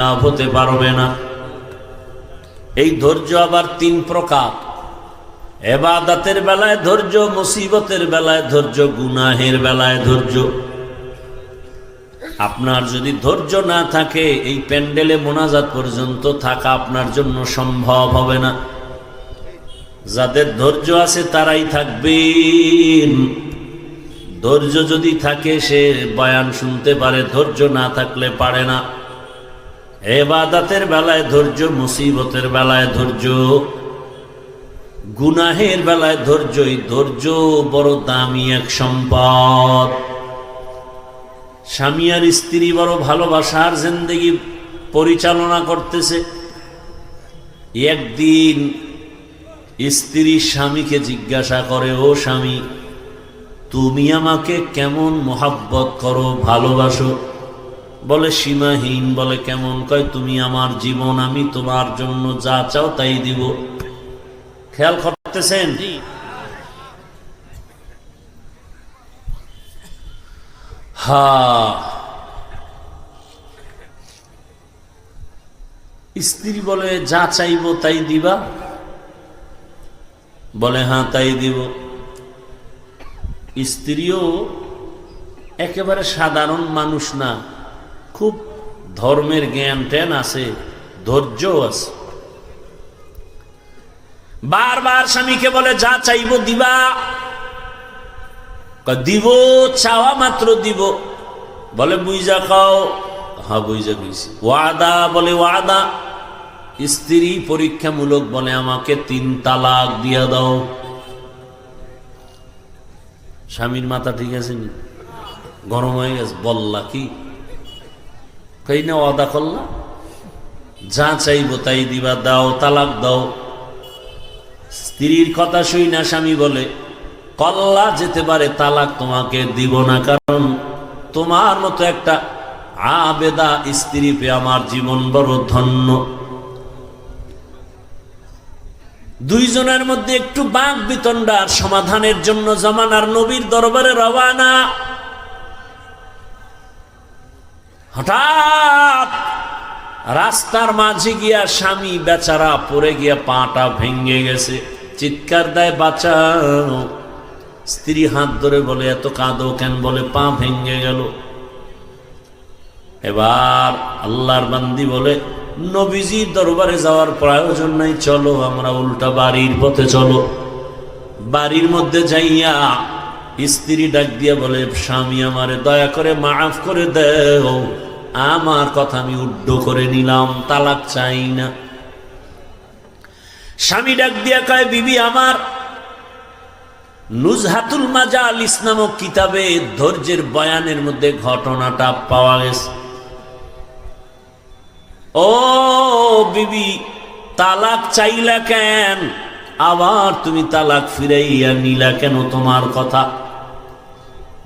কামিয়াব হতে পারবে না। এই ধৈর্য আবার তিন প্রকার। ইবাদতের বেলায় ধৈর্য, মুসিবতের বেলায় ধৈর্য, গুনাহের বেলায় ধৈর্য। আপনার যদি ধৈর্য না থাকে, এই প্যান্ডেলে মোনাজাত পর্যন্ত থাকা আপনার জন্য সম্ভব হবে না। যাদের ধৈর্য আছে তারাই থাকবেন। ধৈর্য যদি থাকে সে বয়ান শুনতে পারে, ধৈর্য না থাকলে পারে না। ইবাদতের বেলায় ধৈর্য, মুসিবতের বেলায় ধৈর্য, গুনাহের বেলায় ধৈর্য। এই ধৈর্য বড় দামি এক সম্পদ। স্বামী আর স্ত্রী বড় ভালোবাসার জিন্দেগি পরিচালনা করতেছে। একদিন স্ত্রী স্বামীকে জিজ্ঞাসা করে, ও স্বামী, তুমি আমাকে কেমন মোহাব্বত করো, ভালোবাসো? বলে সীমাহীন। বলে কেমন? কয় তুমি আমার জীবন, আমি তোমার জন্য যা চাও তাই দিব। খেয়াল করতেছেন? স্ত্রী বলে যা চাইবো তাই দিবা? বলে হ্যাঁ তাই দিব। স্ত্রীও একেবারে সাধারণ মানুষ না, খুব ধর্মের জ্ঞান ট্যান আছে, ধৈর্য আছে। বারবার স্বামীকে বলে যা চাইবো দিবা? দিব, চাওয়া মাত্র দিব। বলে বুঝা খাও? হ্যাঁ বুঝা গেছি। ওয়াদা? বলে ওয়াদা। স্ত্রী পরীক্ষামূলক বলে আমাকে 3 তালাক দিয়া দাও। স্বামীর মাথা ঠিক আছে নি? গরম হয়ে গেছে। বললা কি? কই না ওয়াদা করলা, যা চাইবো তাই দিবা, দাও, তালাক দাও। স্ত্রীর কথা শুই না স্বামী বলে কল্লা যেতে পারে, তালাক তোমাকে দিব না, কারণ তোমার মতো একটা আবেদা স্ত্রী পেয়ে আমার জীবন বড় ধন্য। দুইজনের মধ্যে একটু বাক বিতণ্ডার সমাধানের জন্য জামানার নবীর দরবারে রওয়ানা। হঠাৎ রাস্তার মাঝে গিয়া স্বামী বেচারা পড়ে গিয়া পাটা ভেঙে গেছে, চিৎকার দেয় বাঁচাও। স্ত্রী হাত ধরে বলে এত কাঁদো কেন? বলে পা ভেঙে গেল। এবার আল্লাহর বান্দি বলে নবীজির দরবারে যাওয়ার প্রয়োজন নাই, চলো আমরা উল্টা বাড়ির পথে চলো। বাড়ির মধ্যে যাইয়া স্ত্রী ডাক দিয়া বলে স্বামী আমারে দয়া করে মাফ করে দেও, আমার কথা আমি উড্ড করে নিলাম, তালাক চাই না। স্বামী ডাক দিয়া কয় বিবি আমার, নুজহাতুল মাজালিস নামক কিতাবে ধৈর্যের বয়ানের মধ্যে ঘটনাটা পাওয়া গেছে। ও বিবি, তালাক চাইলা কেন? আবার তুমি তালাক ফিরাইয়া নিলা কেন? তোমার কথা।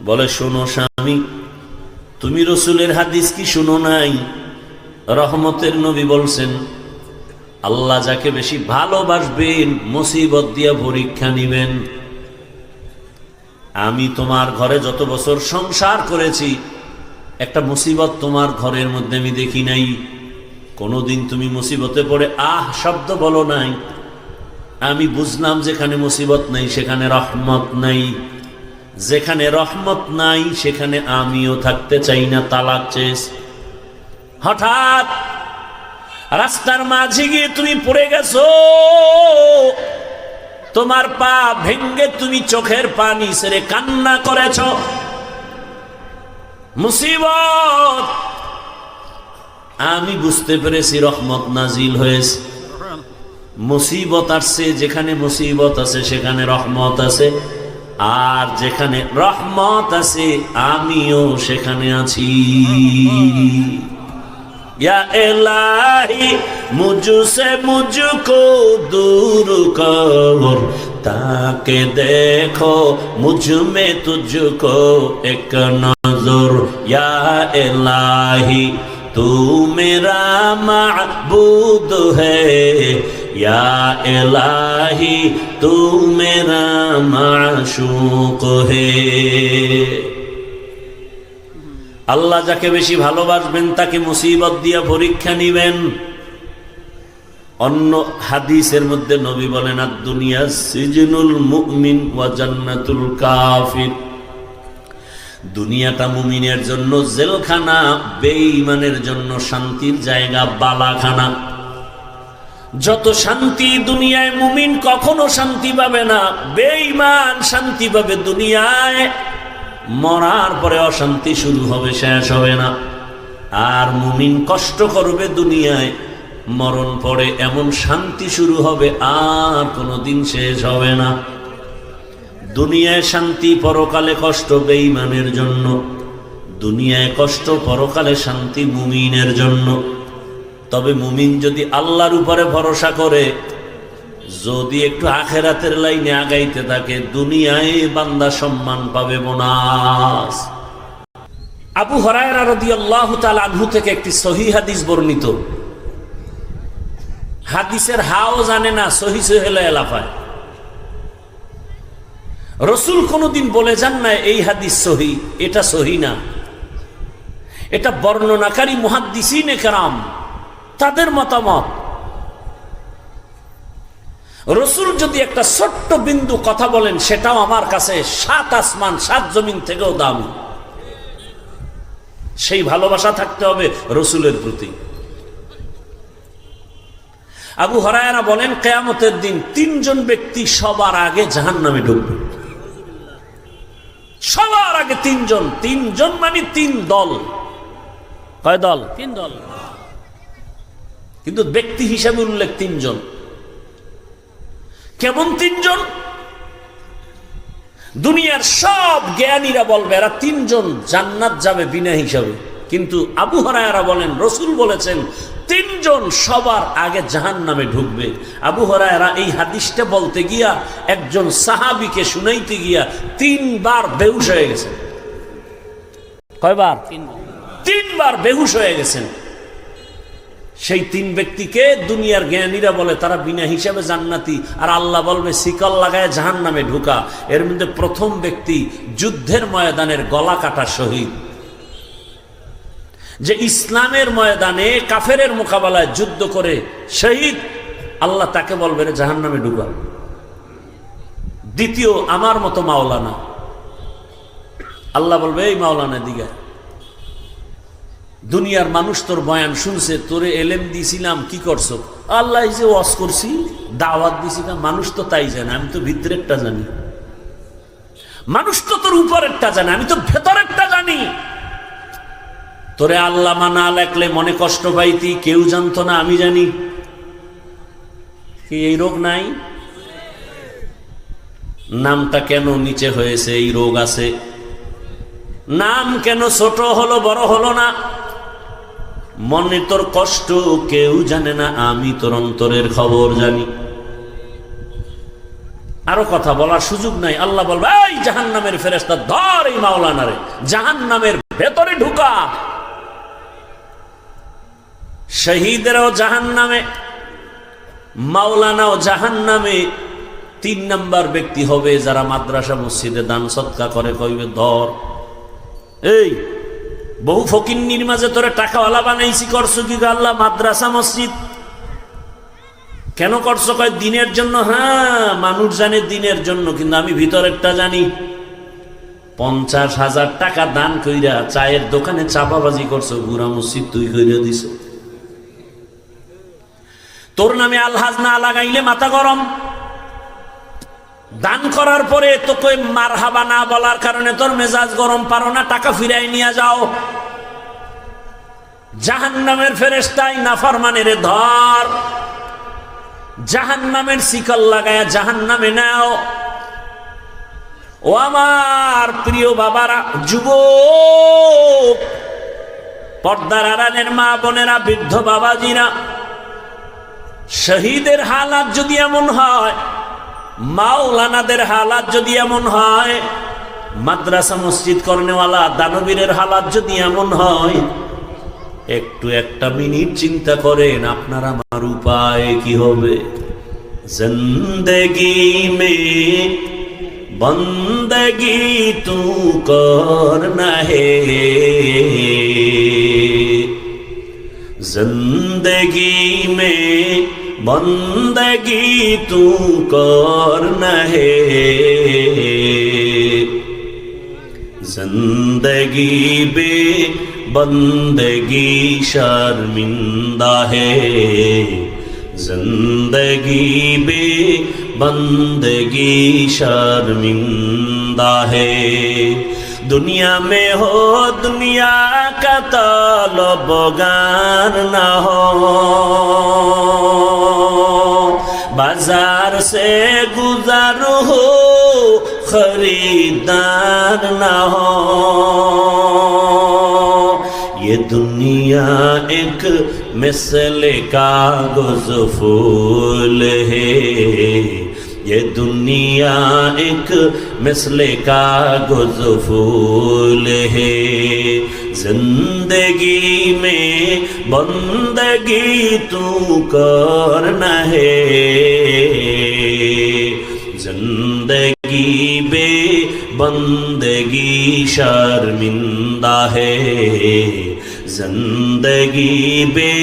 বলে শোনো স্বামী, তুমি রসুলের হাদিস কি শুনো নাই? রহমতের নবী বলছেন আল্লাহ যাকে বেশি ভালোবাসবেন মুসিবত দিয়া পরীক্ষা নিবেন। আমি তোমার ঘরে যত বছর সংসার করেছি একটা মুসিবত তোমার ঘরের মধ্যে আমি দেখি নাই। কোনোদিন তুমি মুসিবতে পড়ে আহ শব্দ বলো নাই। আমি বুঝলাম যেখানে মুসিবত নাই সেখানে রহমত নাই, যেখানে রহমত নাই সেখানে আমিও থাকতে চাই না, তালাক চেস। হঠাৎ রাস্তার মাঝে গিয়ে তুমি পড়ে গেছো, তোমার পা ভেঙ্গে তুমি চোখের পানি ছেড়ে কান্না করেছ। মুসিবত, আমি বুঝতে পেরেছি রহমত নাজিল হয়েছে। মুসিবত আসছে, যেখানে মুসিবত আছে সেখানে রহমত আছে, আর যেখানে রহমত আছে আমিও সেখানে আছি। या इलाही मुझसे मुझको दूर कर, ताकि देखो मुझ में तुझको एक नजर। या इलाही तू मेरा माबूद है, या इलाही तू मेरा माशूक है। আল্লাহ যাকে বেশি ভালোবাসবেন তাকে মুসিবত দিয়া পরীক্ষা নিবেন। অন্য হাদিসের মধ্যে নবী বলেন, আদ-দুনিয়া সিজনুল মুমিন ওয়া জান্নাতুল কাফির। দুনিয়াটা মুমিনের জন্য জেলখানা, বেঈমানের জন্য শান্তির জায়গা, বালাখানা। যত শান্তি দুনিয়ায়, মুমিন কখনো শান্তি পাবে না। বেঈমান শান্তি পাবে দুনিয়ায়, মরার পরে অশান্তি শুরু হবে, শেষ হবে না। আর মুমিন কষ্ট করবে দুনিয়ায়, মরণ পরে এমন শান্তি শুরু হবে, আর কোনোদিন শেষ হবে না। দুনিয়ায় শান্তি, পরকালে কষ্ট বেঈমানের জন্য। দুনিয়ায় কষ্ট, পরকালে শান্তি মুমিনের জন্য। তবে মুমিন যদি আল্লাহর উপরে ভরসা করে, যদি একটু আখেরাতের লাইনে আগাইতে থাকে, দুনিয়ায় বান্দা সম্মান পাবে, বোনাস। আবু হুরায়রা রাদিয়াল্লাহু তাআলা আনহু থেকে একটি সহিহ হাদিস বর্ণিত। হাদিসের হাও জানে না, সহি সহেলা এলাফায়। রাসূল কোনদিন বলে যান না এই হাদিস সহি, এটা সহি না। এটা বর্ণনাকারী মুহাদ্দিসিনে কেরাম তাদের মতামত। রাসূল যদি একটা ছোট্ট বিন্দু কথা বলেন, সেটাও আমার কাছে 7 আসমান 7 জমিন থেকেও দামি। সেই ভালোবাসা থাকতে হবে রাসূলের প্রতি। আবু হুরায়রা বলেন, কিয়ামতের দিন 3 জন ব্যক্তি সবার আগে জাহান্নামে ঢুকবে। সবার আগে 3 জন। 3 জন মানে 3 দল। কয় দল? 3 দল। কিন্তু ব্যক্তি হিসাবে উল্লেখ 3 জন। কেমন 3 জন? দুনিয়ার সব জ্ঞানীরা বলবে এরা 3 জন জান্নাত যাবে বিনা হিসাবে। কিন্তু আবু হুরায়রা বলেন, রাসূল বলেছেন 3 জন সবার আগে জাহান্নামে ঢুকবে। আবু হুরায়রা এই হাদিসটা বলতে গিয়া একজন সাহাবীকে শুনাইতে গিয়া 3 বার বেহুশ হয়ে গেছেন। কয়বার? 3 বার বেহুশ হয়ে গেছেন। সেই 3 ব্যক্তিকে দুনিয়ার জ্ঞানীরা বলে তারা বিনা হিসাবে জান্নাতি, আর আল্লাহ বলবে শিকল লাগায় জাহান্নামে ঢুকা। এর মধ্যে প্রথম ব্যক্তি যুদ্ধের ময়দানের গলা কাটা শহীদ, যে ইসলামের ময়দানে কাফেরের মোকাবেলায় যুদ্ধ করে শহীদ, আল্লাহ তাকে বলবে জাহান্নামে ঢুকা। দ্বিতীয় আমার মতো মাওলানা, আল্লাহ বলবে এই মাওলানা দিগা, দুনিয়ার মানুষ তোর বয়ান শুনছে, তোরে এলেম দিছিলাম, কি করছো? আল্লাহ যে ওয়াজ করছি, দাওয়াত দিছিলাম। মানুষ তো তাই জানে, আমি তো ভিতরেরটা জানি। মানুষ তো তোর উপরেরটা জানে, আমি তো ভেতরেরটা জানি। তোরে আল্লাহ মানা লেখলে মনে কষ্ট পাইতি, কেউ জানতো না, আমি জানি। কি এই রোগ নাই? নামটা কেন নিচে হয়েছে? এই রোগ আছে। নাম কেন ছোট হলো, বড় হলো না? মনে তোর কষ্ট কেউ জানে না, আমি তোর অন্তরের খবর জানি। আরো কথা বলার সুযোগ নাই। আল্লাহ বলবে এই জাহান্নামের ফেরেশতা ধর এই মাওলানারে, জাহান্নামের ভেতরে ঢুকা। শহীদেরও জাহান্নামে, মাওলানাও জাহান্নামে। 3 নাম্বার ব্যক্তি হবে যারা মাদ্রাসা মসজিদে দান সদকা করে, কইবে ধর এই বহু ফকিন্নির মাঝে তোরে টাকাওয়ালা বানাইছি, করছো কি আল্লাহ? মাদ্রাসা মসজিদ কেন করছো? কয় দিনের জন্য। হ্যাঁ, মানুষ জানে দিনের জন্য, কিন্তু আমি ভিতরেরটা জানি। 50,000 টাকা দান কইরা চায়ের দোকানে চাপাবাজি করছো, পুরা মসজিদ তুই কইরা দিছ। তোর নামে আলহাজ না লাগাইলে মাথা গরম। দান করার পরে তোকে মারহাবা না বলার কারণে তোর মেজাজ গরম, পারো না, টাকা ফিরাই নিয়ে যাও। জাহান্নামের ফেরেশতাই নাফরমানের ধর, জাহান্নামের শিকল লাগায়া জাহান্নামে নাও। ও আমার প্রিয় বাবারা, যুবক, পর্দার আড়ালের মা বোনেরা, বৃদ্ধ বাবাজিরা, শহীদের হালাত যদি এমন হয়, মাওলানাদের হালাত যদি এমন হয়, মাদ্রাসা মসজিদ করনেওয়ালা দানবীরের হালাত যদি এমন হয়, একটু একটা মিনিট চিন্তা করেন আপনার আমার উপায় কি হবে। জিন্দেগি মে बंदगी तू करना है, जिंदगी में बंदगी तू करना है, जिंदगी बे बंदगी शर्मिंदा है, जिंदगी बे बंदगी शर्मिंदा है। दुनिया में हो दुनिया का तलबगार ना हो, बाजार से गुजर हो खरीदार ना हो। ये दुनिया एक मिसल कागज फूल है, ये दुनिया एक मिसल कागज फूल है, जिंदगी में बंदगी तू करना है, जिंदगी बे बंदगी शर्मिंदा है, जिंदगी बे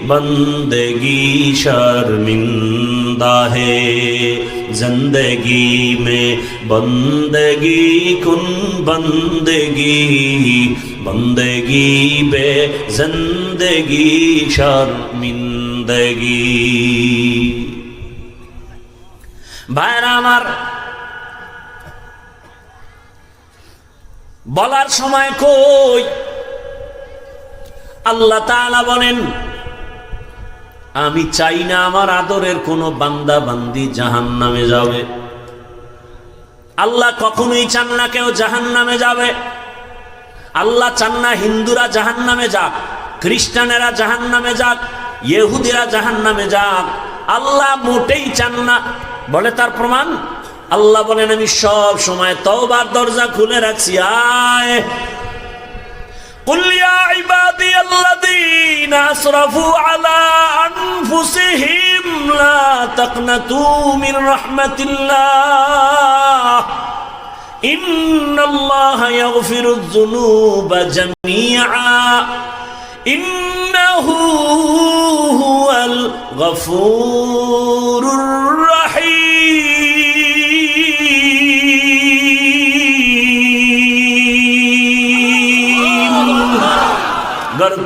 बंदगी शर्मिंदा है, जिंदगी में बंदगी कुन बंदगी, बंदगी बे जिंदगी शर्मिंदगी। भाइरा आमार, বলার সময় কই আল্লাহ তাআলা বলেন, আমি চাই না আমার আদরের কোনো বান্দা বান্দি জাহান্নামে যাবে। আল্লাহ কখনোই চান না কেউ জাহান্নামে যাবে। আল্লাহ চান না হিন্দুরা জাহান্নামে যাক, খ্রিস্টানেরা জাহান্নামে যাক, ইহুদিরা জাহান্নামে যাক। আল্লাহ মোটেই চান না। বলে তার প্রমাণ, আল্লাহ বলেন আমি সব সময় তওবার দরজা খুলে রাখছি। আয় কুল ইয়া ইবাদিয়াল্লাযীনা আসরাফু আলা আনফুসিহিম লা তাকনাতু মির রাহমাতিল্লাহ ইন্নাল্লাহা ইয়াগফিরুয যুনুবা জামিআ ইন্নাহু হুয়াল গফুরুর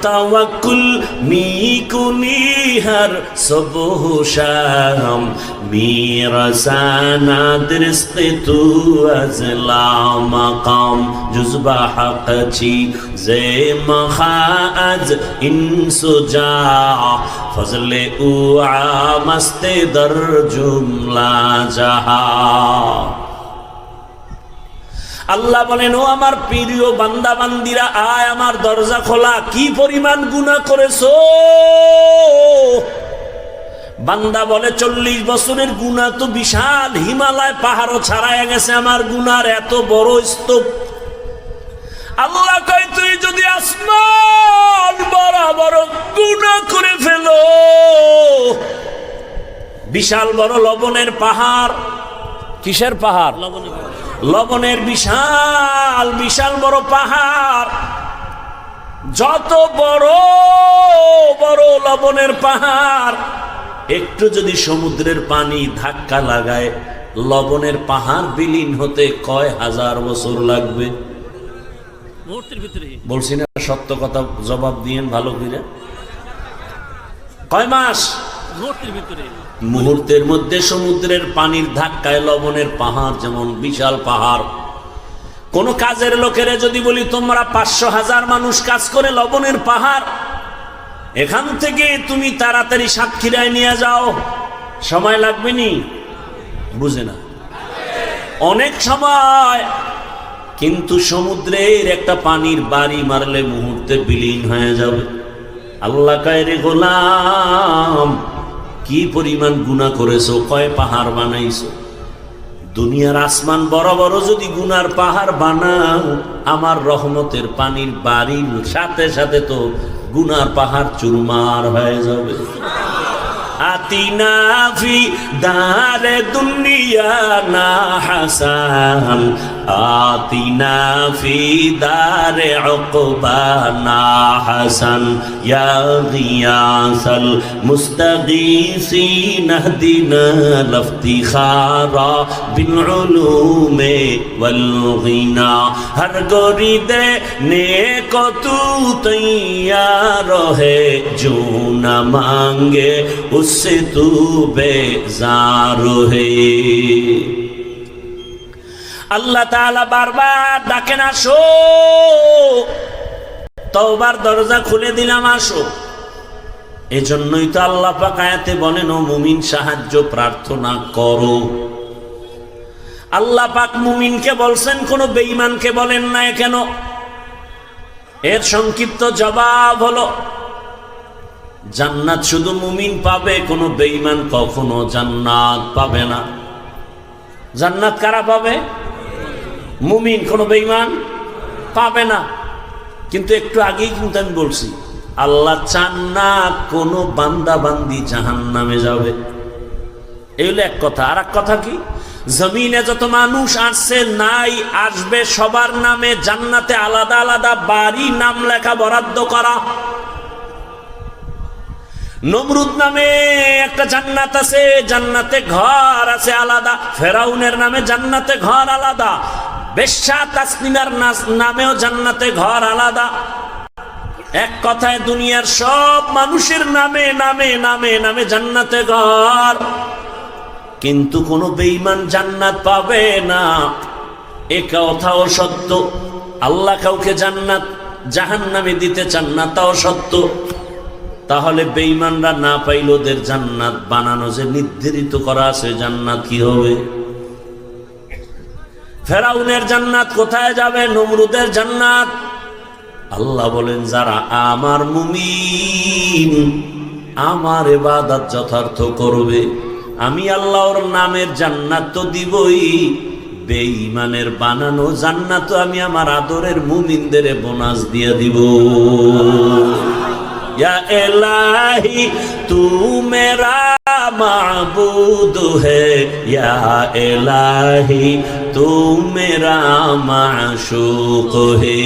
तवक्कुल मी कुनी हर सुबह शाम मेरा साना दरिस्त तू अज़ला मकाम जुज़बा हक़ छी ज़े मखाअज इंसुजा फज़ले उआ मस्ते दर जुमला जहा। আল্লাহ বলেন, ও আমার প্রিয় বান্দা বান্দিরা, আয় আমার দরজা খোলা। কি পরিমাণ গুনাহ করেছো? বান্দা বলে 40 বছরের গুনাহ তো বিশাল, হিমালয় পাহাড়ও ছাড়াইয়া গেছে আমার গুনার এত বড় স্তূপ। আল্লাহ কয়, তুই যদি আসমান বরাবর গুনাহ করে ফেলো, বিশাল বড় লবণের পাহাড়। কিসের পাহাড়? লবণের বিশাল বিশাল বড় পাহাড়। যত বড় বড় লবণের পাহাড়, একটু যদি সমুদ্রের পানি ধাক্কা লাগায়, লবণের পাহাড় বিলীন হতে কয় হাজার বছর লাগবে? বলছি না সত্য কথা, জবাব দিয়েন ভালো করে। কয় মাস? মুহূর্তের মধ্যে সমুদ্রের পানির ধাক্কায় লবণের পাহাড় যেমন বিশাল পাহাড়। কোন কাজের লোকেরা যদি বলি তোমরা 500,000 মানুষ কাজ করে লবণের পাহাড়, এখান থেকে তুমি তাড়াতাড়ি সাতক্ষীরায় নিয়ে যাও, সময় লাগবে নি? বুঝে না, অনেক সময়। কিন্তু সমুদ্রের একটা পানির বাড়ি মারলে মুহূর্তে বিলীন হয়ে যাবে। আল্লাহ কয়, রে গোলাম, কি পরিমাণ গুনাহ করেছো, কয় পাহাড় বানাইছো। দুনিয়ার আসমান বড় বড় যদি গুনার পাহাড় বানাও, আমার রহমতের পানির বাড়ির সাথে সাথে তো গুনার পাহাড় চুরমার হয়ে যাবে। আতিনা ফি দারে দুনিয়া না হাসান আতিনা ফি দারে উকবা না হাসান ইয়া গিয়াসাল মুস্তাগীসিন ইহদিনা লাফতিখারা বিল উলুমে ওয়াল গিনা হর গরিদে নেক তু তৈয়ার है जो न मांगे उससे तू बेजार है। আল্লাহ তাআলা বারবার ডাকেন আসো, তওবার দরজা খুলে দিলাম আসো। এজন্যই তো আল্লাহ পাক আয়াতে বলেন ও মুমিন সাহায্য প্রার্থনা করো। আল্লাহ পাক মুমিনকে বলছেন, কোন বেঈমানকে বলেন না কেন? এর সংক্ষিপ্ত জবাব হলো জান্নাত শুধু মুমিন পাবে, কোনো বেঈমান কখনো জান্নাত পাবে না। জান্নাত কারা পাবে? মুমিন, কোনো বেঈমান পাবে না। কিন্তু একটু আগেই কিন্তু আমি বলছি আল্লাহ চান না কোনো বান্দা বান্দি জাহান্নামে যাবে। এই হলো এক কথা। আর এক কথা কি, জমিনে যত মানুষ আসছে নাই আসবে সবার নামে জান্নাতে আলাদা আলাদা বাড়ি নাম লেখা বরাদ্দ করা। নমরুদ নামে একটা জান্নাত আছে, জান্নাতে ঘর আছে আলাদা। ফেরাউনের নামে জান্নাতে ঘর আলাদা। বেশ্যা তাসনিমার নামেও জান্নাতে ঘর আলাদা। এক কথায় দুনিয়ার সব মানুষের নামে নামে নামে নামে জান্নাতে ঘর। কিন্তু কোনো বেঈমান জান্নাত পাবে না, এ কথাও সত্য। আল্লাহ কাউকে জান্নাত জাহান্নামে দিতে চান না, তাও সত্য। তাহলে বেঈমানরা না পাইল ওদের জান্নাত বানানো যে নির্ধারিত করা আছে, জান্নাত কি হবে? ফেরাউনের জান্নাত কোথায় যাবে? নমরুদের জান্নাত। আল্লাহ বলেন যারা আমার মুমিন, আমার ইবাদত যথার্থ করবে, আমি আল্লাহর নামের জান্নাত তো দিবই, বেঈমানের বানানো জান্নাত আমি আমার আদরের মুমিনদের বোনাস দিয়ে দিব। या इलाही तू मेरा माबूद है, या इलाही तू मेरा माशूक है।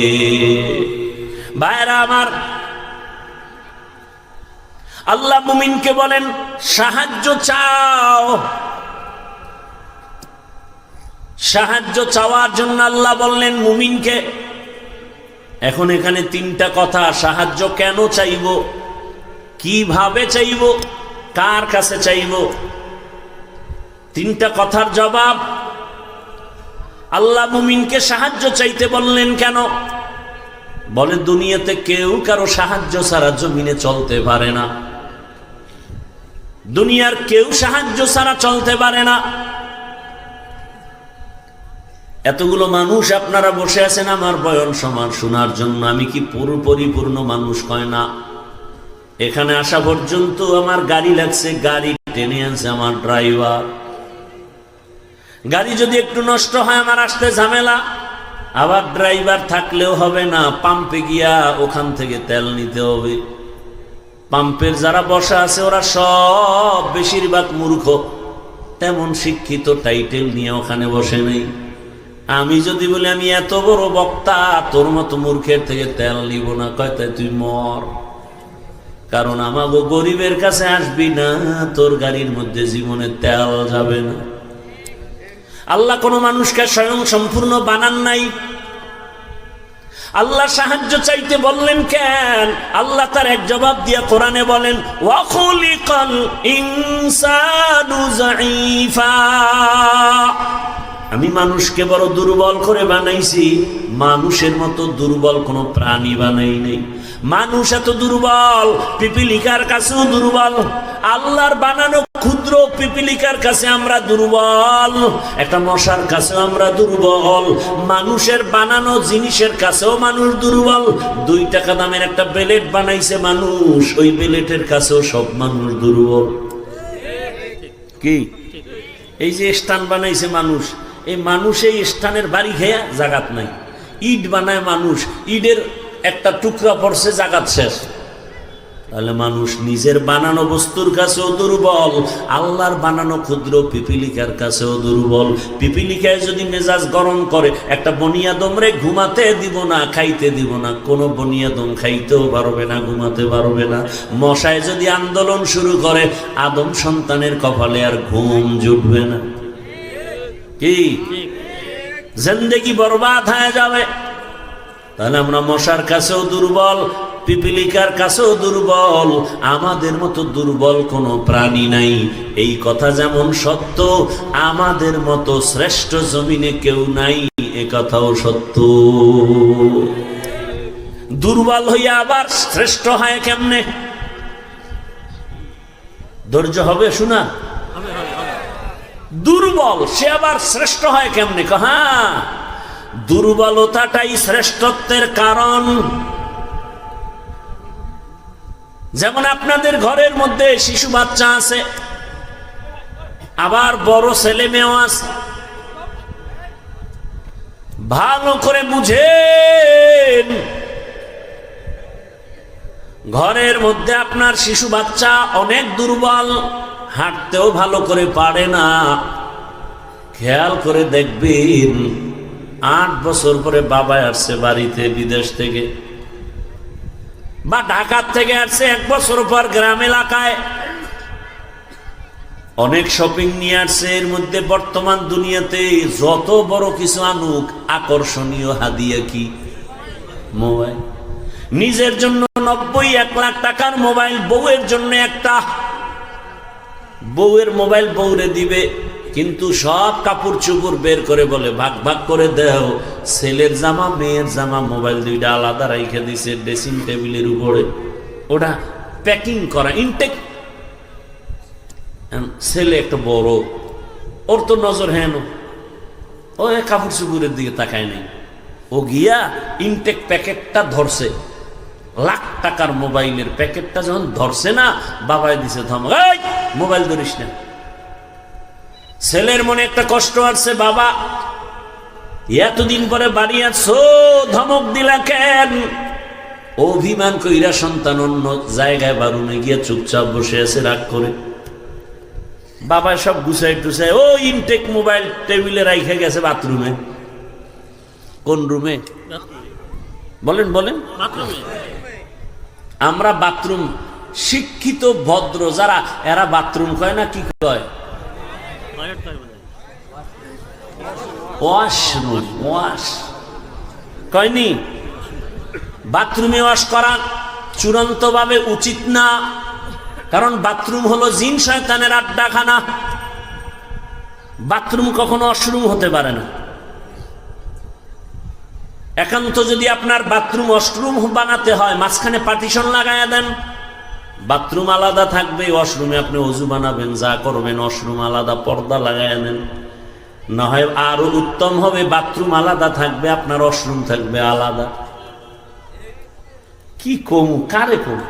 ভাইরা আমার, আল্লাহ মুমিনকে বলেন সাহায্য চাও। সাহায্য চাওয়ার জন্য আল্লাহ বললেন মুমিনকে। এখন এখানে তিনটা কথা, সাহায্য কেন চাইব, কিভাবে চাইব, কার কাছে চাইব, তিনটা কথার জবাব। আল্লাহ মুমিনকে সাহায্য চাইতে বললেন কেন? বলে দুনিয়াতে কেউ কারো সাহায্য ছাড়া জমিনে চলতে পারে না। দুনিয়ার কেউ সাহায্য ছাড়া চলতে পারে না। এতগুলো মানুষ আপনারা বসে আছেন আমার বয়ান শোনার জন্য। আমি কি পরিপূর্ণ মানুষ? কয় না। এখানে আসা পর্যন্ত আমার গাড়ি লাগছে, গাড়ি টেনে আনছে আমার ড্রাইভার। গাড়ি যদি একটু নষ্ট হয় আমার আসতে ঝামেলা। আবার ড্রাইভার থাকলেও হবে না, পাম্পে গিয়া ওখান থেকে তেল নিতে হবে। পাম্পের যারা বসা আছে ওরা সব বেশিরভাগ মূর্খ, তেমন শিক্ষিত টাইটেল নিয়ে ওখানে বসে নেই। আমি যদি বলি আমি এত বড় বক্তা, তোর মতো মূর্খের থেকে তেল নিব না, কয় তাই তুই মর। কারণ আমাগো গরিবের কাছে আসবি না, তোর গাড়ির মধ্যে জীবনে তেল যাবে না। আল্লাহ কোন মানুষকে স্বয়ং সম্পূর্ণ বানান নাই। আল্লাহ সাহায্য চাইতে বললেন কেন? আল্লাহ তার এক জবাব দিয়া কোরআনে বলেন ওয়া খুলিকাল ইনসানু যায়ীফা। আমি মানুষকে বড় দুর্বল করে বানাইছি, মানুষের মতো দুর্বল কোন প্রাণী বানাই নেই। মানুষ এত দুর্বল, পিপিলিকার কাছেও দুর্বল। আল্লাহর বানানো ক্ষুদ্র পিপিলিকার কাছে আমরা দুর্বল, একটা মশার কাছেও আমরা দুর্বল, মানুষের বানানো জিনিসের কাছেও মানুষ দুর্বল। 2 টাকা দামের একটা বেলেট বানাইছে মানুষ, ওই বেলেটের কাছেও সব মানুষ দুর্বল। কি এই যে স্থান বানাইছে মানুষ, এই মানুষ এই স্থানের বাড়ি খেয়া জাগাত নাই। ইট বানায় মানুষ, ইটের একটা টুকরা পড়ছে জাগাত শেষ। তাহলে মানুষ নিজের বানানো বস্তুর কাছেও দুর্বল, আল্লাহর বানানো ক্ষুদ্র পিপিলিকার কাছেও দুর্বল। পিপিলিকায় যদি মেজাজ গরম করে, একটা বনিয়াদমরে ঘুমাতে দিব না, খাইতে দিব না, কোনো বনিয়াদম খাইতেও পারবে না, ঘুমাতে পারবে না। মশায় যদি আন্দোলন শুরু করে, আদম সন্তানের কপালে আর ঘুম জুটবে না। কি জিন্দেগি বরবাদ হয়ে যাবে। তাহলে আমরা মশার কাছেও দুর্বল, পিপিলিকার কাছেও দুর্বল, আমাদের মতো দুর্বল কোনো প্রাণী নাই। এই কথা যেমন সত্য, আমাদের মতো শ্রেষ্ঠ জমিনে কেউ নাই, এ কথাও সত্য। দুর্বল হইয়া আবার শ্রেষ্ঠ হয় কেমনে? ধৈর্য হবে শোনা। দুর্বল সে আবার শ্রেষ্ঠ হয় কেমনে? হ্যাঁ, দুর্বলতাটাই শ্রেষ্ঠত্বের কারণ। যেমন আপনাদের ঘরের মধ্যে শিশু বাচ্চা আছে, আবার বড় ছেলে মেয়েও আছে। ভালো করে বুঝেন, ঘরের মধ্যে আপনার শিশু বাচ্চা অনেক দুর্বল, হাঁটতেও ভালো করে পারে না। খেয়াল করে দেখবেন, 8 বছর পরে বাবা আসছে বাড়িতে বিদেশ থেকে, বা ঢাকার থেকে আসছে 1 বছর পর গ্রাম এলাকায়, অনেক শপিং নিয়ে আসছে। এর মধ্যে বর্তমান দুনিয়াতে যত বড় কিছু আনুক, আকর্ষণীয় হাদিয়া কি? মোবাইল। নিজের জন্য 90-1 লাখ টাকার মোবাইল, বউয়ের জন্য একটা। বউয়ের মোবাইল বউরে দিবে, কিন্তু সব কাপড় চুপড় বের করে বলে ভাগ ভাগ করে দেও। ছেলের জামা মেয়ের জামা মোবাইল দুইটা আলাদা রাইখে দিছে ড্রেসিং টেবিলের উপরে, ওটা প্যাকিং করা ইনটেক। ছেলে একটা বড়, ওর তো নজর হেন, ও কাপড় চুপড়ের দিকে তাকায় নাই। ও গিয়া ইনটেক প্যাকেটটা ধরছে, লাখ টাকার মোবাইলের প্যাকেটটা যখন ধরছে না, বাবাই দিছে ধমক, এই মোবাইল ধরিস না। ছেলের মনে একটা কষ্ট আসছে, বাবা এতদিন পরে বাড়ি আসছো, ধমক দিলা কেন? অভিমান কইরা সন্তান অন্য জায়গায় বারুমে গিয়ে চুপচাপ বসে আছে রাগ করে। বাবা সব গুছাই টুছাই ও ইনটেক মোবাইল টেবিলে রাইখে গেছে বাথরুমে। কোন রুমে? বলেন বলেন। আমরা বাথরুম, শিক্ষিত ভদ্র যারা, এরা বাথরুম কয় না, কি কয়? ওয়াশরুম। ওয়াশ কয়নি? বাথরুমে ওয়াশ করা চূড়ান্ত ভাবে উচিত না, কারণ বাথরুম হলো জিন শয়তানের আড্ডাখানা। বাথরুম কখনো ওয়াশরুম হতে পারে না। একান্ত যদি আপনার বাথরুম ওয়াশরুম বানাতে হয়, মাঝখানে পার্টিশন লাগাইয়া দেন, বাথরুম আলাদা থাকবে, ওয়াশরুমে আপনি ওযু বানাবেন, যা করবেন, ওয়াশরুম আলাদা, পর্দা লাগাইয়া দেন। না হয় আরো উত্তম হবে, বাথরুম আলাদা থাকবে, আপনার ওয়াশরুম থাকবে আলাদা। কি কম, কারে কম?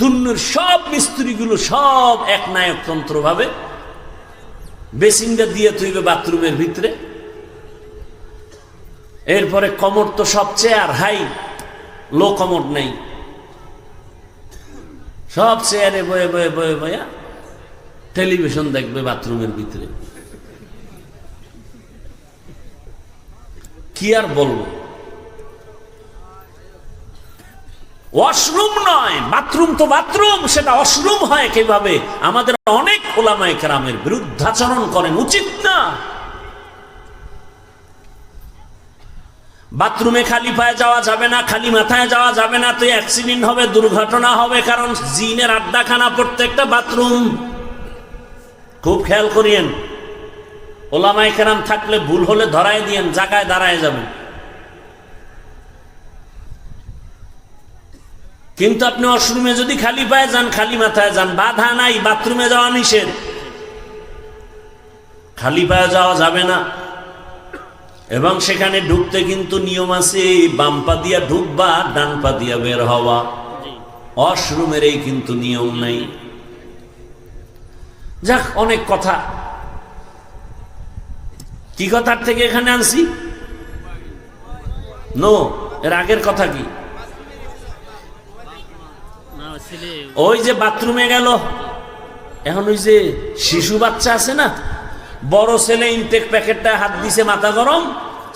দুনিয়ার সব মিস্ত্রিগুলো সব এক নায়কতন্ত্র ভাবে বেসিনটা দিয়ে তুইবে বাথরুমের ভিতরে। এরপরে কমর তো সব চেয়ার হাই, লো কমর নেই, সব চেয়ারে বয়ে বয়ে বয়ে বয়া টেলিভিশন দেখবে বাথরুমের ভিতরে। কি আর বলবো? ওয়াশরুম নয়, বাথরুম তো বাথরুম, সেটা ওয়াশরুম হয় কিভাবে? আমাদের অনেক ওলামায়ে কেরামের বিরুদ্ধাচরণ করেন, উচিত না। বাথরুমে খালি পায়ে যাওয়া যাবে না, খালি মাথায় যাওয়া যাবে না, তো অ্যাক্সিডেন্ট হবে, দুর্ঘটনা হবে, কারণ জিনের আড্ডাখানা প্রত্যেকটা বাথরুম। খুব খেয়াল করিয়েন, ওলামায়ে কেরাম থাকলে ভুল হলে ধরায় দিয়েন, জায়গায় দাঁড়ায় যাবেন। কিন্তু আপনি ওয়াশরুমে যদি খালি পায়ে যান, খালি মাথায় যান, বাধা নাই, বাথরুমে যাওয়া নিষেধ, খালি পায়ে যাওয়া যাবে না। এবং সেখানে ঢুকতে কিন্তু নিয়ম আছে, বাম পা দিয়া ঢুকবা, ডান পা দিয়া বের হওয়া। ওয়াশরুমের এই কিন্তু নিয়ম নাই। যাক, অনেক কথা, কি কথার থেকে এখানে আনছি? নো, এর আগের কথা কি? ওই যে বাথরুমে গেল, এখন ওই যে শিশু বাচ্চা আছে না, বড় ছেলে ইনটেক প্যাকেটটা হাত দিছে, মাথা গরম,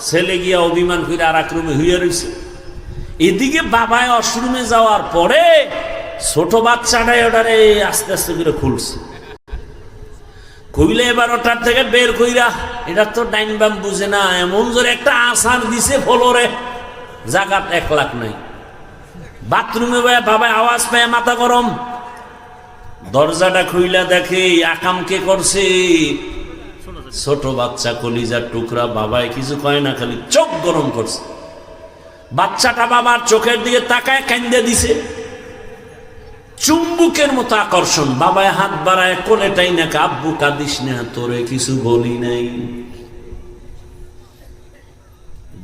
ছেলে গিয়া অভিমান করে আর এক রুমে হইয়া রয়েছে। এদিকে বাবায় ওয়াশরুমে যাওয়ার পরে ছোট বাচ্চাটাই ওটারে আস্তে আস্তে করে খুলছে, খুইলে এবার ওটার থেকে বের কইরা, এটা তো ডাইন বাম বুঝে না, এমন জোরে একটা আসার দিছে ফলোরে, জাগাত 1 লাখ নাই। বাথরুমে বাবা আওয়াজ পায়, মাথা গরম, দরজাটা খুইলা দেখে আকাম কে করছে, ছোট বাচ্চা কলিজার টুকরা। বাবায় কিছু কয় না, খালি চোখ গরম করছে। বাচ্চাটা বাবার চোখের দিকে তাকায় কান্দে দিছে, চুম্বুকের মতো আকর্ষণ। বাবায় হাত বাড়ায় কোলেটাই না, আব্বু কাঁদিস না, তোরে কিছু বলি নাই।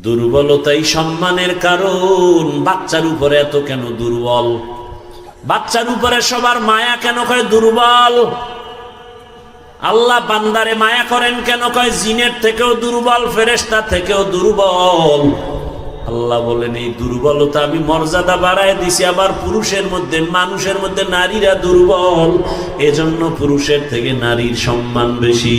দুর্বলতাই সম্মানের কারণ। বাচ্চার উপরে এত কেন দুর্বল? বাচ্চার উপরে সবার মায়া কেন কয় দুর্বল? আল্লাহ বান্দারে মায়া করেন কেন কয় জিনের থেকেও দুর্বল, ফেরেশতা থেকেও দুর্বল। আল্লাহ বলেন এই দুর্বলতা আমি মর্যাদা বাড়ায় দিছি। আবার পুরুষের মধ্যে, মানুষের মধ্যে নারীরা দুর্বল, এজন্য পুরুষের থেকে নারীর সম্মান বেশি।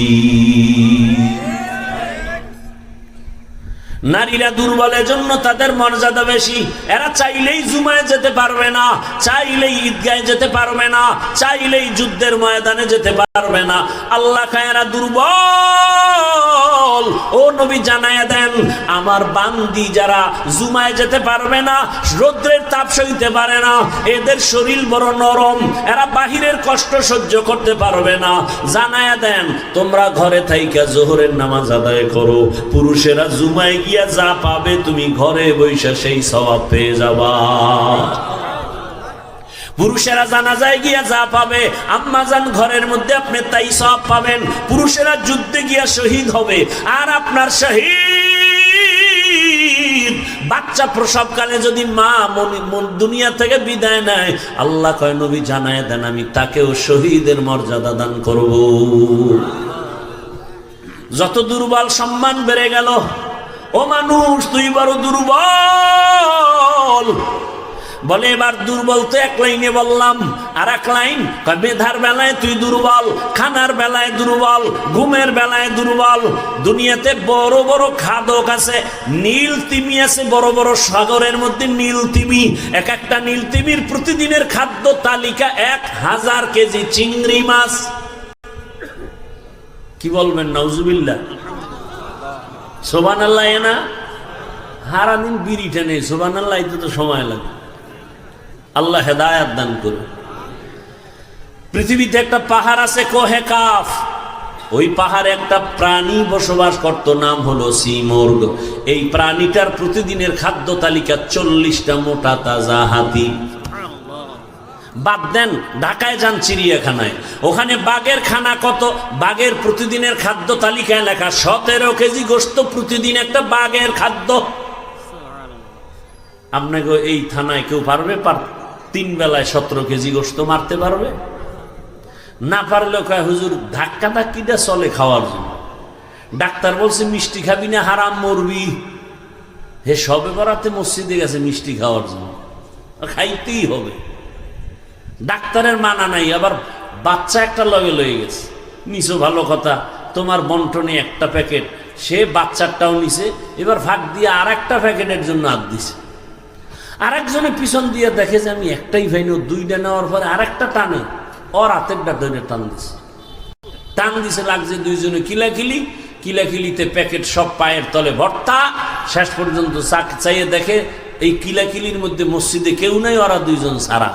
নারীরা দুর্বল, এজন্য তাদের মর্যাদা বেশি। এরা চাইলেই জুমায় যেতে পারবে না, চাইলেই ঈদগাহে যেতে পারবে না, চাইলেই যুদ্ধের ময়দানে যেতে পারবে না। আল্লাহ কয় এরা দুর্বল। ও নবী জানায়া দেন, আমার বান্দি যারা জুমায় যেতে পারবে না, রৌদ্রের তাপ সইতে পারে না, এদের শরীর বড় নরম, এরা বাহিরের কষ্ট সহ্য করতে পারবে না, জানায়া দেন তোমরা ঘরে থাইকা জোহরের নামাজ আদায় করো। পুরুষেরা জুমায় গিয়া যা পাবে তুমি ঘরে বৈশা সেই সওয়াব পেয়ে যাবা। পুরুষেরা জানাজায় গিয়া যা পাবে, আম্মাজান ঘরের মধ্যে আপনি তাই সওয়াব পাবেন। পুরুষেরা যুদ্ধে গিয়া শহীদ হবে, আর আপনার শহীদ বাচ্চা প্রসবকালে যদি মা দুনিয়া থেকে বিদায় নেয়, আল্লাহ কয় নবী জানায় দেন আমি তাকেও শহীদের মর্যাদা দান করব। যত দুর্বল সম্মান বেড়ে গেল। ও মানুষ তুই বড় দুর্বল। বলে এবার দুর্বল তো এক লাইনে বললাম, আর এক লাইন মেধার বেলায় তুই দুর্বল, খানার বেলায় দুর্বল, ঘুমের বেলায় দুর্বল। দুনিয়াতে বড় বড় খাদক আছে, নীল তিমি আছে, বড় বড় সাগরের মধ্যে নীল তিমি। এক একটা নীল তিমির প্রতিদিনের খাদ্য তালিকা 1000 কেজি চিংড়ি মাছ। কি বলবেন নাউজুবিল্লাহ, সুবহানাল্লাহ। না সারাদিন বিড়ি টেনে সুবহানাল্লাহ, তো সময় লাগে। আল্লাহ হেদায়েত দান করুন। পৃথিবীতে একটা পাহাড় আছে কোহে কাফ, ওই পাহাড়ে একটা প্রাণী বসবাস করত, নাম হলো সিমর্গ। এই প্রাণীটার প্রতিদিনের খাদ্য তালিকা 40টা মোটা তাজা হাতি। বাদ দেন ঢাকায় যান চিড়িয়াখানায়, ওখানে বাঘের খানা কত? বাঘের প্রতিদিনের খাদ্য তালিকায় লেখা 17 কেজি গোশত প্রতিদিন একটা বাঘের খাদ্য। আপনাকে এই থানায় কেউ পারবে 3 বেলায় 17 কেজি গোশত মারতে পারবে? না পারলেও কয় হুজুর ধাক্কা ধাক্কিটা চলে খাওয়ার জন্য। ডাক্তার বলছে মিষ্টি খাবি না হারাম মরবি। হে সবে বরাতে মসজিদে গেছে মিষ্টি খাওয়ার জন্য, খাইতেই হবে। ডাক্তারের মানা নাই, আবার বাচ্চা একটা লগে লয়ে গেছে, নিছো ভালো কথা, তোমার বন্টনে একটা প্যাকেট, সে বাচ্চারটাও নিছে, এবার ভাগ দিয়ে আর একটা প্যাকেটের জন্য হাত দিছে। আরেকজনে পিছন দিয়ে দেখে যে আমি একটাই ভাইনি, 2টা নেওয়ার পরে আরেকটা টানে, ওর হাতেরটা ধরে টান দিছে, টান দিছে, লাগছে দুইজনে কিলাকিলিতে প্যাকেট সব পায়ের তলে ভর্তা। শেষ পর্যন্ত চাইয়ে দেখে এই কিলাকিলির মধ্যে মসজিদে কেউ নাই, ওরা 2জন ছাড়া।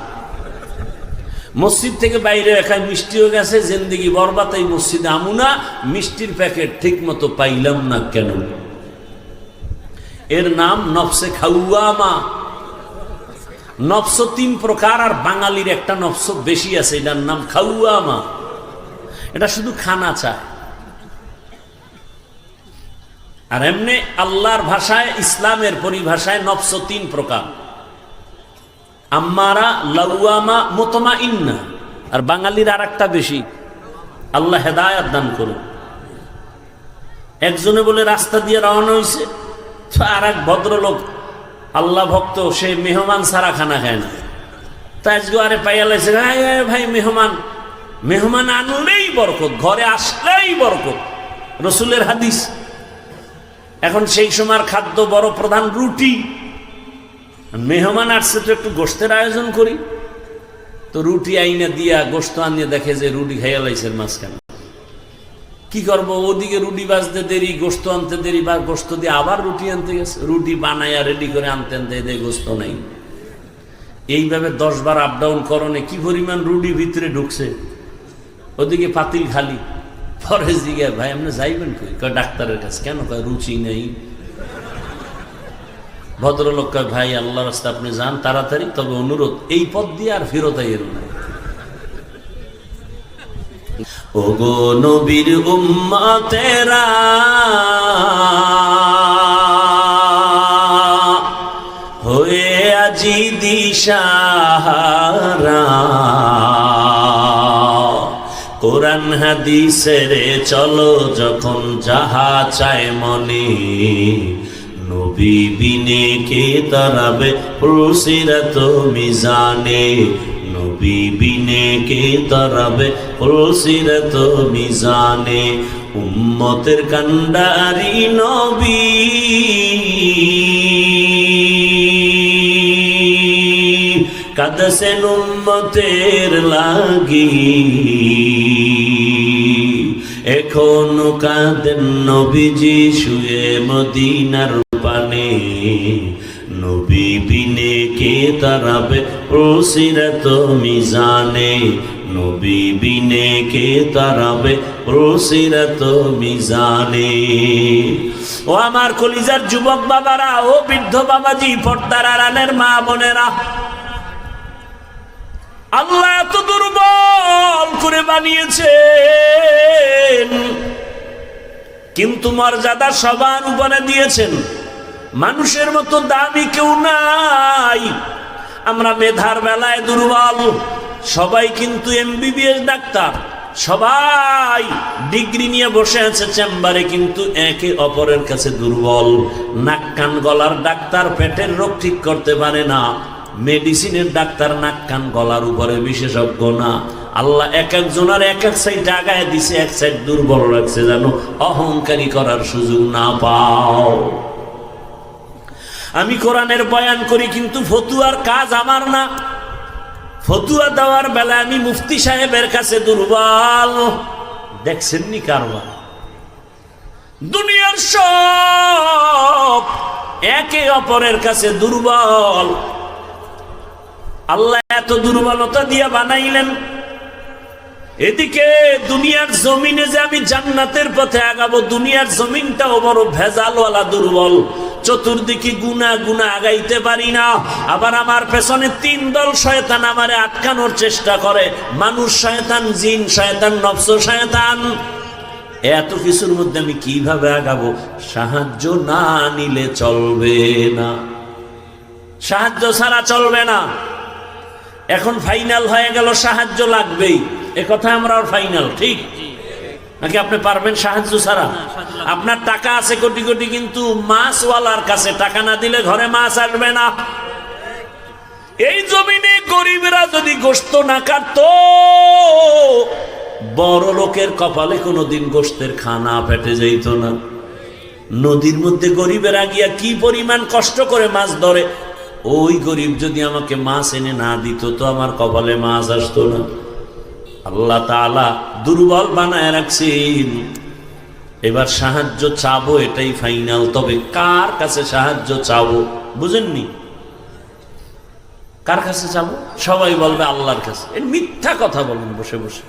মসজিদ থেকে বাইরে এখানে মিষ্টিও গেছে, জিন্দেগি বরবাদ, এই মসজিদে আমুনা, মিষ্টির প্যাকেট ঠিক মতো পাইলাম না কেন? এর নাম নফসে খাওয়ামা। নফস 3 প্রকার, আর বাঙালির একটা নফস বেশি আছে, এটার নাম খাওয়ামা। এটা শুধু খানা চায়। আর এমনি আল্লাহর ভাষায়, ইসলামের পরিভাষায় নফস 3 প্রকার, আম্মারা, লাওয়ামা, মুতমাইন্না। আর বাঙালির আর একটা বেশি। আল্লাহ হেদায়েত দান করুন। একজনে বলে রাস্তা দিয়ে রওনা হয়েছে, আর এক ভদ্রলোক আল্লাহ ভক্ত, সে মেহমান ছাড়া খানা খায় না, তাই আরে পাইয়া লাইছে, ভাই মেহমান, মেহমান আনলেই বরকত, ঘরে আসলেই বরকত, রসুলের হাদিস। এখন সেই সময়ের খাদ্য বড় প্রধান রুটি, মেহমান আসছে তো একটু গোশতের আয়োজন করি, তো রুটি আইনা দিয়া গোশত আনিয়ে দেখে যে রুটি খাইয়া লাইছে মাঝখানে। কি করবো, ওদিকে রুটি বাজতে দেরি, গোশত আনতে দেরি, বা গোশত দিয়ে আবার রুটি আনতে গেছে, রুটি বানাইয়া রেডি করে আনতে আনতে দেয় গোশত নাই। এইভাবে 10 বার আপ ডাউন করণে কি পরিমাণ রুটি ভিতরে ঢুকছে, ওদিকে পাতিল খালি। পরে জিজ্ঞাসা, ভাই আপনি যাইবেন কই? কয় ডাক্তারের কাছে। কেন? কয় রুচি নেই। ভদ্রলোক কয়, ভাই আল্লাহর রাস্তায় আপনি যান তাড়াতাড়ি, তবে অনুরোধ এই পথ দিয়ে আর ফেরত আইয়ের না। ওগো নবীর উম্মতেরা, হয়ে আজি দিশাহারা, কোরআন হাদিসের চলো যখন যাহা চায় মনে, নবী বিনে কে তারাবে পুলসিরাত মিজানে, নবী বিনে কে তারাবে পুলসিরাত মিজানে। উম্মতের কান্ডারি নবী, কাঁদছেন উম্মতের লাগি, এখনো কাঁদেন নবীজি শুয়ে মদিনার পানে, নবী বিনে কে তারাবে পুলসিরাত মিজানে, নবী বিনে কে তারাবে পুলসিরাত মিজানে। ও আমার কলিজার যুবক বাবারা, ও বৃদ্ধ বাবাজি, পর্দার আড়ালের মা বোনেরা, আল্লাহ এত দুর্বল করে বানিয়েছেন, কিন্তু মর্যাদা সবার উপরে দিয়েছেন। মানুষের মতো দামি কেউ নাই। আমরা মেধার বেলায় দুর্বল, সবাই কিন্তু MBBS ডাক্তার, সবাই ডিগ্রি নিয়ে বসে আছে চেম্বারে, কিন্তু একে অপরের কাছে দুর্বল। নাক কান গলার ডাক্তার পেটের রোগ ঠিক করতে পারে না, মেডিসিনের ডাক্তার নাক কান গলার উপরে বিশেষজ্ঞ না। আল্লাহ এক একজনের এক এক সাইড আগায় দিছে, এক সাইড দুর্বল রাখছে, যেন অহংকারী করার সুযোগ না পাও। আমি কোরআনের বয়ান করি, কিন্তু ফতুয়ার কাজ আমার না। ফতুয়া দেওয়ার বেলা আমি মুফতি সাহেবের কাছে দুর্বল। দেখছেননি কারবার? দুনিয়ার সব একে অপরের কাছে দুর্বল। আল্লাহ এত দুর্বলতা দিয়ে বানাইলেন, এদিকে দুনিয়ার জমিনে যে আমি জান্নাতের পথে আগাবো, দুনিয়ার জমিনটাও বড় ভেজালওয়ালা, দুর্বল। চতুর্দিকে গুনাহ গুনাহ আগাইতে পারি না। আবার আমার পেছনে 3 দল শয়তান আমারে আটকানোর চেষ্টা করে, মানুষ শয়তান, জিন শয়তান, নফস শয়তান। এত কিছুর মধ্যে আমি কিভাবে আগাবো? সাহায্য না নিলে চলবে না, সাহায্য ছাড়া চলবে না। এখন ফাইনাল হয়ে গেল, সাহায্য লাগবেই। এ কথা আমরা ফাইনাল, ঠিক নাকি? আপনি পারবেন সাহায্য ছাড়া? আপনার টাকা আছে কোটি কোটি, কিন্তু মাছওয়ালার কাছে টাকা না দিলে ঘরে মাছ আসবে না। এই জমিনে গরিবরা যদি গোশত না কাটতো, বড় লোকের কপালে কোনোদিন গোশতের খানা পেটে যাইত না। নদীর মধ্যে গরিবেরা গিয়া কি পরিমাণ কষ্ট করে মাছ ধরে, ওই গরিব যদি আমাকে মাছ এনে না দিত, তো আমার কপালে মাছ আসতো না। আল্লাহ তাআলা দুর্বল বানায় রাখছেন। এবার সাহায্য চাবো, এটাই ফাইনাল। তবে কার কাছে সাহায্য চাবো বুঝেননি? কার কাছে চাবো? সবাই বলবে আল্লাহর কাছে। এর মিথ্যা কথা বলেন বসে বসে।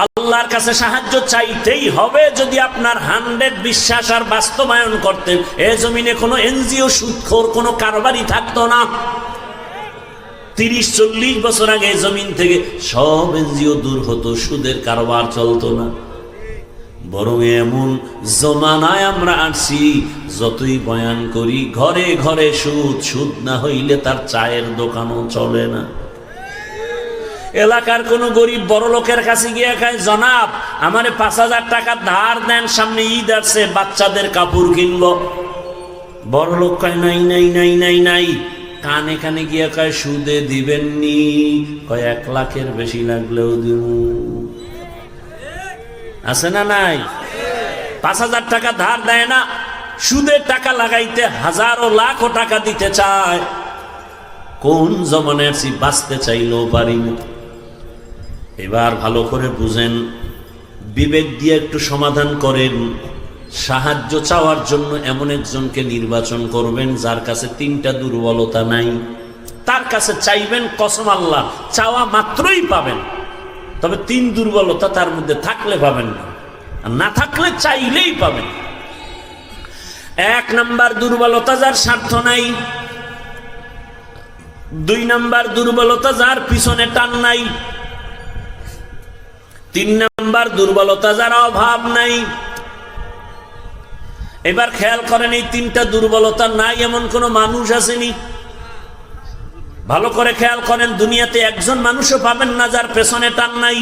আল্লাহর কাছে সাহায্য চাইতেই হবে যদি আপনার 100 বিশ্বাস আর বাস্তবায়ন করতেন। এ জমিনে কোনো এনজিও সুদখোর কোনো কারবারি থাকতো না। 30-40 বছর আগে জমিন থেকে সব এনজিও দূর হতো, সুদের কারবার চলতো না। বরং এমন জমানায় আমরা আসছি, যতই বয়ান করি ঘরে ঘরে সুদ, সুদ না হইলে তার চায়ের দোকানও চলে না। এলাকার কোন গরিব বড় লোকের কাছে গিয়ে খায়, জনাব আমারে 5000 টাকা ধার দেন, সামনে ঈদ আসছে, বাচ্চাদের কাপড় কিনবো। বড় লোক কয় নাই নাই নাই নাই নাই, কানে কানে গিয়া কয় সুদে দিবেননি, কয় 1 লাখের বেশি লাগলেও দিব। আছে না নাই? 5,000 টাকা ধার দেয় না, সুদের টাকা লাগাইতে হাজারো লাখো টাকা দিতে চায়। কোন জমানে আছি, বাঁচতে চাইলেও পারি না। এবার ভালো করে বুঝেন, বিবেক দিয়ে একটু সমাধান করেন। সাহায্য চাওয়ার জন্য এমন একজনকে নির্বাচন করবেন যার কাছে 3টা দুর্বলতা নাই। তার কাছে চাইবেন, কসম আল্লাহ চাওয়া মাত্রই পাবেন। তবে 3 দুর্বলতা তার মধ্যে থাকলে পাবেন না, আর না থাকলে চাইলেই পাবেন। 1 নাম্বার দুর্বলতা, যার স্বার্থ নাই। 2 নাম্বার দুর্বলতা, যার পিছনে টান নাই। 3 নাম্বার দুর্বলতা, যার অভাব নাই। এবার খেয়াল করেন, এই 3টা দুর্বলতা নাই এমন কোন মানুষ আসেনি? ভালো করে খেয়াল করেন, দুনিয়াতে একজন মানুষও পাবেন না যার পেছনে টান নাই।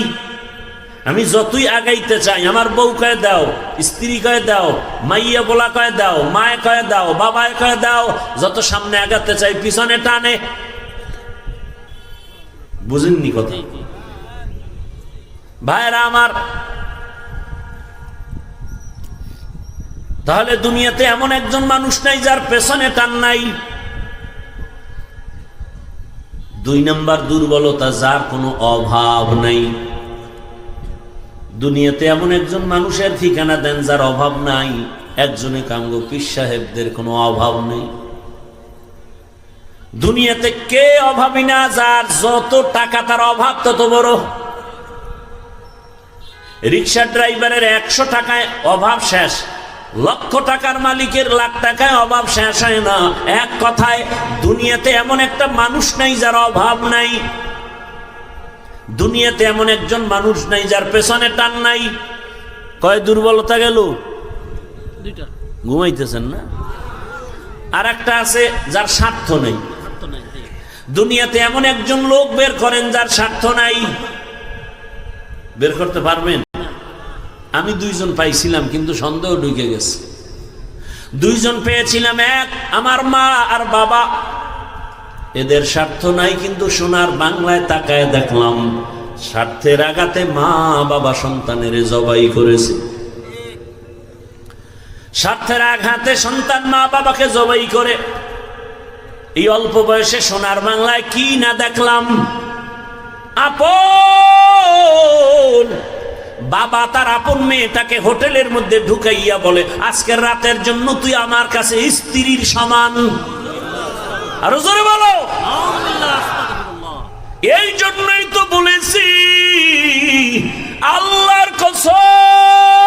আমি যতই আগাইতে চাই, আমার বউ কয়ে দাও, স্ত্রী কয়ে দাও, মাইয়া বলা কয়ে দাও, মায়ে কয়ে দাও, বাবায় কয়ে দাও, যত সামনে আগাতে চাই পিছনে টানে। বুঝেননি কথা? ভাইরা আমার, তাহলে দুনিয়াতে এমন একজন মানুষ নাই যার পেছনে টান নাই। 2 নাম্বার দুর্বলতা, যার কোনো অভাব নাই। দুনিয়াতে এমন একজন মানুষের ঠিকানা দেন যার অভাব নাই। একজনে কাঙ্গো পীর সাহেবদের কোনো অভাব নেই। দুনিয়াতে কে অভাবী না? যার যত টাকা তার অভাব তত বড়। রিক্সা ড্রাইভারের 100 টাকায় অভাব শেষ, লক্ষ টাকার মালিকের লাখ টাকায় অভাব শেষ হয় না। এক কথায়, দুনিয়াতে এমন একটা মানুষ নাই যার অভাব নাই। দুনিয়াতে এমন একজন মানুষ নাই যার পেছনে টান নাই। কয় দুর্বলতা গেল? 2টা। ঘুমাইতেছেন না? আর একটা আছে, যার স্বার্থ নেই। দুনিয়াতে এমন একজন লোক বের করেন যার স্বার্থ নাই। বের করতে পারবেন? আমি 2 জন পাইছিলাম, কিন্তু সন্দেহ ঢুকে গেছে। 2 জন পেয়েছিলাম। এক, আমার মা আর বাবা। এদের স্বার্থ নাই, কিন্তু সোনার বাংলায় তাকায় দেখলাম স্বার্থের আঘাতে মা বাবা সন্তানের জবাই করেছে। স্বার্থের আঘাতে সন্তান মা বাবাকে জবাই করে। এই অল্প বয়সে সোনার বাংলায় কি না দেখলাম। আপন বাবা তার আপন মেয়েটাকে হোটেলের মধ্যে ঢুকাইয়া বলে, আজকের রাতের জন্য তুই আমার কাছে স্ত্রীর সমান। আরো জোরে বলো। এই জন্যই তো বলেছি, আল্লাহর কসম,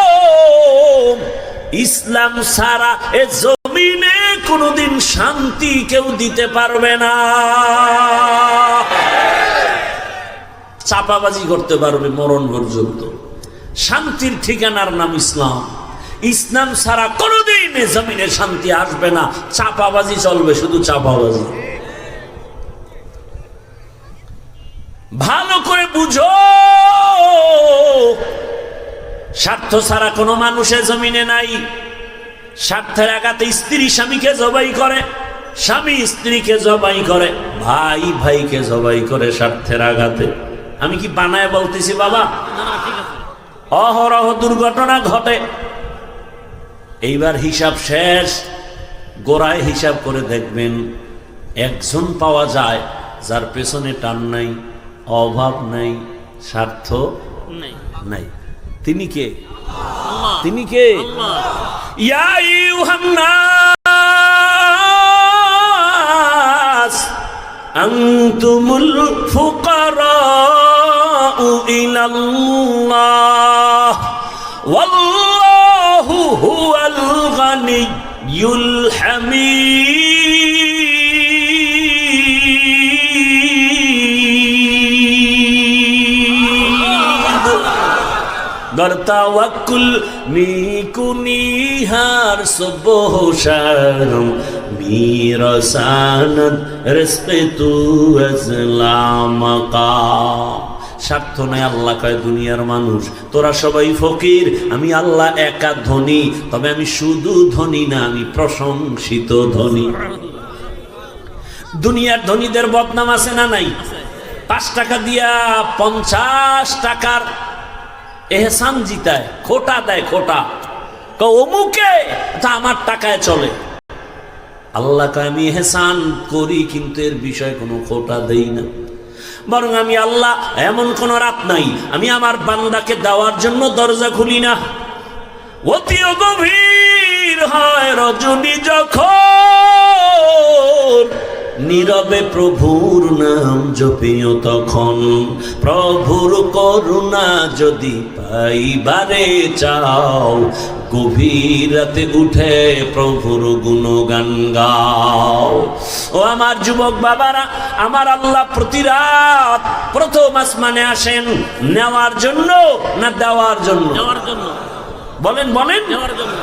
ইসলাম ছাড়া এ জমিনে কোনোদিন শান্তি কেউ দিতে পারবে না। চাপাবাজি করতে পারবে মরণ পর্যন্ত। শান্তির ঠিকানার নাম ইসলাম। ইসলাম ছাড়া কোনোদিন এ জমিনে শান্তি আসবে না। চাপাবাজি চলবে, শুধু চাপাবাজি। ভালো করে বুঝো, স্বার্থ ছাড়া কোনো মানুষের জমিনে নাই। স্বার্থের আঘাতে স্ত্রী স্বামীকে জবাই করে, স্বামী স্ত্রীকে জবাই করে, ভাই ভাইকে জবাই করে স্বার্থের আঘাতে। আমি কি বানায় বলতেছি বাবা? অহরহ দুর্ঘটনা ঘটে। এইবার হিসাব শেষ, গোড়ায় হিসাব করে দেখবেন একজন পাওয়া যায় যার পেছনে টান নাই, অভাব নাই, স্বার্থ নাই। তিনি কে? তিনি কে? ইয়া আইয়ুহান নাস আনতুমুল ফুকারাউ ইলাল্লাহ ওয়াল্লাহু হুয়াল গানিয়্যুল হামিদ। গরতাওয়াক্কুল মিকুনিহার সুবহ শারম মিরাসানাত রেসপেতু ইসলামকা। স্বার্থ নাই। আল্লাহ কয়, দুনিয়ার মানুষ তোরা সবাই ফকির, আমি আল্লাহ একা ধনী। তবে আমি শুধু ধনী না, আমি প্রশংসিত ধনী। দুনিয়ার ধনীদের বদনাম আছে না নাই? 5 টাকা দিয়া 50 টাকার এহসান জিতায়, খোটা দেয়, খোটা অমুকে তা আমার টাকায় চলে। আল্লাহকে আমি এহসান করি কিন্তু এর বিষয়ে কোনো খোটা দেই না, বরং আমি আল্লাহ এমন কোন রাত নাই আমি আমার বান্দাকে দেওয়ার জন্য দরজা খুলি না। অতিও গভীর হয় রজনী যখন, নীরবে প্রভুর নাম জপিও তখন। প্রভুর করুণা যদি পাইবারে চাও, গভীর রাতে উঠে প্রভুর গুণগান গাও। ও আমার যুবক বাবারা, আমার আল্লাহ প্রতি রাত প্রথম আসমানে আসেন নেওয়ার জন্য না দেওয়ার জন্য? নেওয়ার জন্য। বলেন বলেন। নেওয়ার জন্য।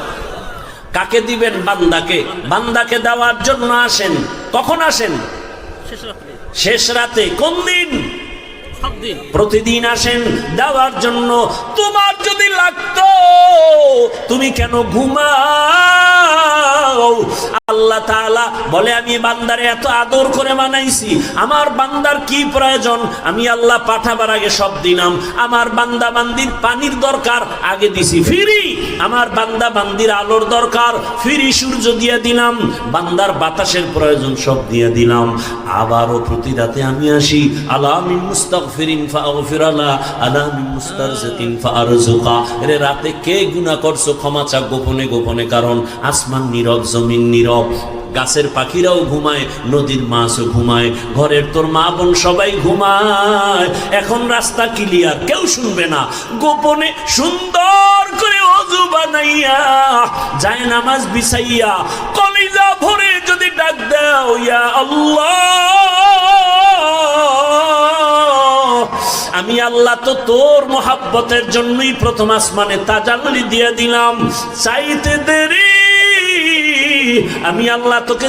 কাকে দিবেন? বান্দাকে। বান্দাকে দেওয়ার জন্য আসেন। কখন আসেন? শেষ রাত্রে। শেষ রাতে। কোন দিন? সব দিন। প্রতিদিন আসেন দেওয়ার জন্য। তোমার যদি লাগতো তুমি কেন ঘুমাও? আল্লাহ তাআলা বলে আমি বান্দারে এত আদর করে বানাইছি, আমার বান্দার কি প্রয়োজন আমি আল্লাহ পাঠাবার আগে সব দিলাম। আমার বান্দা বান্দির পানির দরকার আগে দিছি ফ্রি, আমার বান্দা বান্দির আলোর দরকার ফ্রি সূর্য দিয়ে দিলাম, বান্দার বাতাসের প্রয়োজন সব দিয়ে দিলাম। আবারও প্রতি রাতে আমি আসি, আলা মিন মুস্তাগফিরিন ফাগফিরালা, আলা মিন মুস্তারজিকিন ফারজুকা। এর রাতে কে গুনাহ করছো ক্ষমা চা গোপনে গোপনে, কারণ আসমান নীরব, জমিন নীরব, গাছের পাখিরাও ঘুমায়, নদীর মাছও ঘুমায়, ঘরের তোর মা বোন সবাই ঘুমায়। এখন রাস্তা ক্লিয়ার, কেউ শুনবে না। গোপনে সুন্দর করে ওযু বানাইয়া যায় নামাজ বিছাইয়া কলিজা ভরে যদি ডাক দাও ইয়া আল্লাহ, আমি আল্লাহ তো তোর মোহাব্বতের জন্যই প্রথম আসমানে তাজাল্লি দিয়ে দিলাম, চাইতে দেরি আমি আল্লাহ তোকে